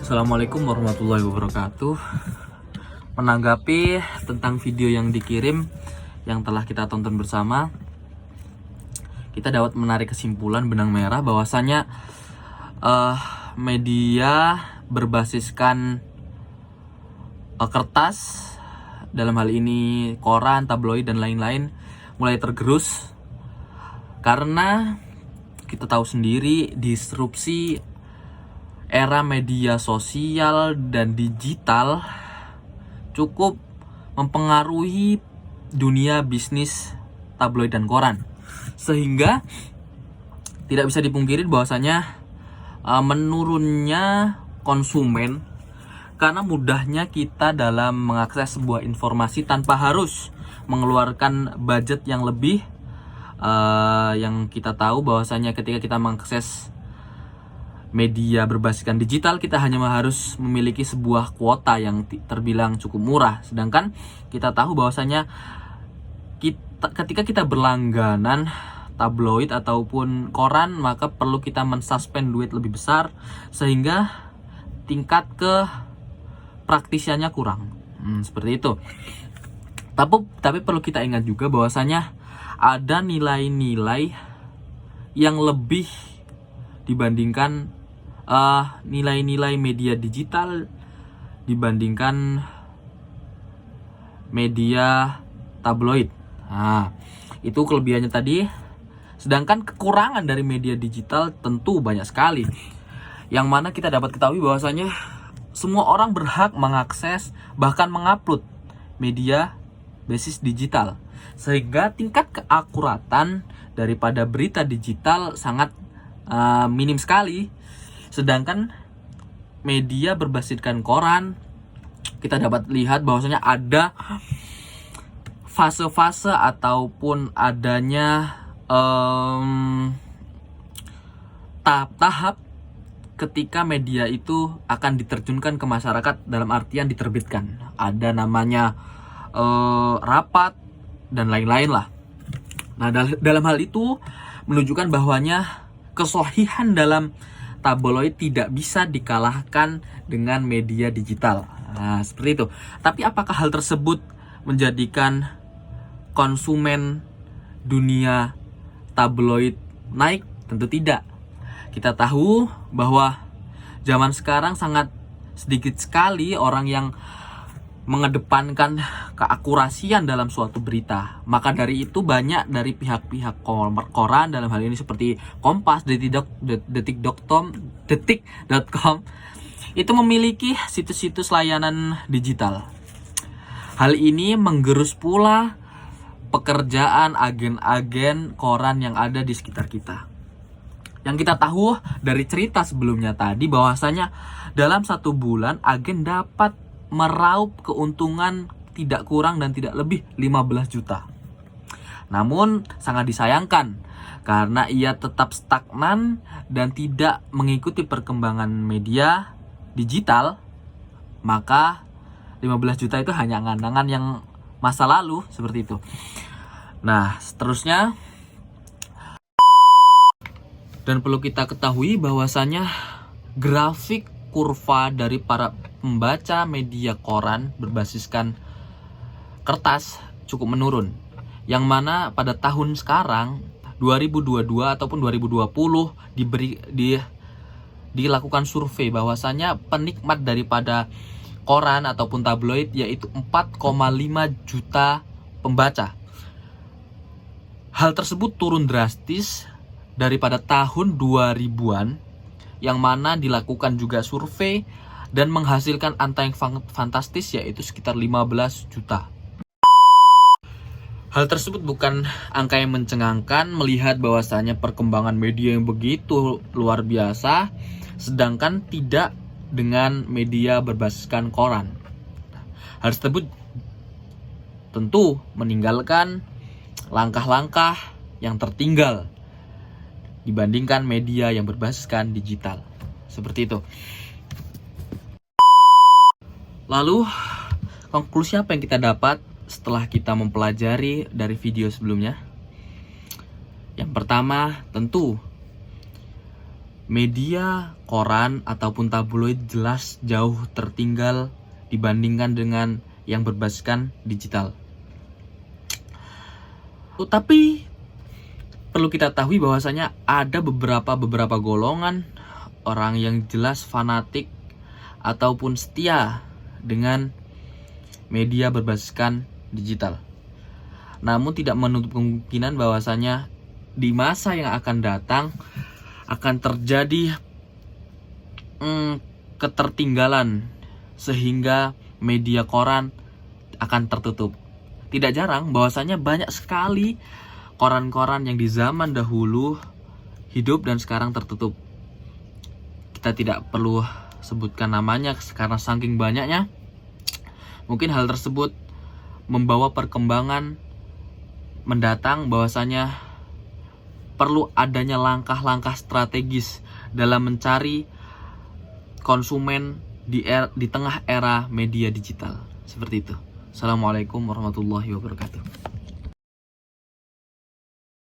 Assalamualaikum warahmatullahi wabarakatuh. Menanggapi tentang video yang dikirim yang telah kita tonton bersama, kita dapat menarik kesimpulan benang merah bahwasanya media berbasiskan kertas, dalam hal ini koran, tabloid dan lain-lain, mulai tergerus karena kita tahu sendiri disrupsi era media sosial dan digital cukup mempengaruhi dunia bisnis tabloid dan koran, sehingga tidak bisa dipungkiri bahwasanya menurunnya konsumen karena mudahnya kita dalam mengakses sebuah informasi tanpa harus mengeluarkan budget yang lebih. Yang kita tahu bahwasanya ketika kita mengakses media berbasiskan digital, kita hanya harus memiliki sebuah kuota yang terbilang cukup murah. Sedangkan kita tahu bahwasanya ketika kita berlangganan tabloid ataupun koran, maka perlu kita mensuspend duit lebih besar sehingga tingkat ke praktisiannya kurang. Seperti itu. Tapi perlu kita ingat juga bahwasanya ada nilai-nilai yang lebih dibandingkan nilai-nilai media digital dibandingkan media tabloid. Nah, itu kelebihannya tadi. Sedangkan kekurangan dari media digital tentu banyak sekali, yang mana kita dapat ketahui bahwasanya semua orang berhak mengakses bahkan mengupload media basis digital, sehingga tingkat keakuratan daripada berita digital sangat minim sekali. Sedangkan media berbasiskan koran, kita dapat lihat bahwasanya ada fase-fase ataupun adanya tahap-tahap ketika media itu akan diterjunkan ke masyarakat, dalam artian diterbitkan. Ada namanya rapat dan lain-lain lah. Nah, dalam hal itu menunjukkan bahwanya kesohihan dalam tabloid tidak bisa dikalahkan dengan media digital. Nah, seperti itu. Tapi apakah hal tersebut menjadikan konsumen dunia tabloid naik? Tentu tidak. Kita tahu bahwa zaman sekarang sangat sedikit sekali orang yang mengedepankan keakurasian dalam suatu berita. Maka dari itu banyak dari pihak-pihak koran, dalam hal ini seperti Kompas, Detik.com itu memiliki situs-situs layanan digital. Hal ini menggerus pula pekerjaan agen-agen koran yang ada di sekitar kita. Yang kita tahu dari cerita sebelumnya tadi bahwasanya dalam 1 bulan agen dapat meraup keuntungan tidak kurang dan tidak lebih 15 juta. Namun sangat disayangkan karena ia tetap stagnan dan tidak mengikuti perkembangan media digital, maka 15 juta itu hanya angan-angan yang masa lalu, seperti itu. Nah, seterusnya, dan perlu kita ketahui bahwasanya grafik kurva dari para pembaca media koran berbasiskan kertas cukup menurun, yang mana pada tahun sekarang 2022 ataupun 2020 dilakukan survei bahwasanya penikmat daripada koran ataupun tabloid yaitu 4,5 juta pembaca. Hal tersebut turun drastis daripada tahun 2000-an, yang mana dilakukan juga survei dan menghasilkan angka yang fantastis yaitu sekitar 15 juta. Hal tersebut bukan angka yang mencengangkan melihat bahwasanya perkembangan media yang begitu luar biasa, sedangkan tidak dengan media berbasiskan koran. Hal tersebut tentu meninggalkan langkah-langkah yang tertinggal dibandingkan media yang berbasiskan digital. Seperti itu. Lalu, konklusi apa yang kita dapat setelah kita mempelajari dari video sebelumnya? Yang pertama, tentu media koran ataupun tabloid jelas jauh tertinggal dibandingkan dengan yang berbasiskan digital. Tapi perlu kita tahu bahwasanya ada beberapa golongan orang yang jelas fanatik ataupun setia dengan media berbasiskan digital. Namun tidak menutup kemungkinan bahwasanya di masa yang akan datang akan terjadi ketertinggalan sehingga media koran akan tertutup. Tidak jarang bahwasanya banyak sekali koran-koran yang di zaman dahulu hidup dan sekarang tertutup. Kita tidak perlu sebutkan namanya karena saking banyaknya. Mungkin hal tersebut membawa perkembangan mendatang bahwasanya perlu adanya langkah-langkah strategis dalam mencari konsumen di tengah era media digital. Seperti itu. Assalamualaikum warahmatullahi wabarakatuh.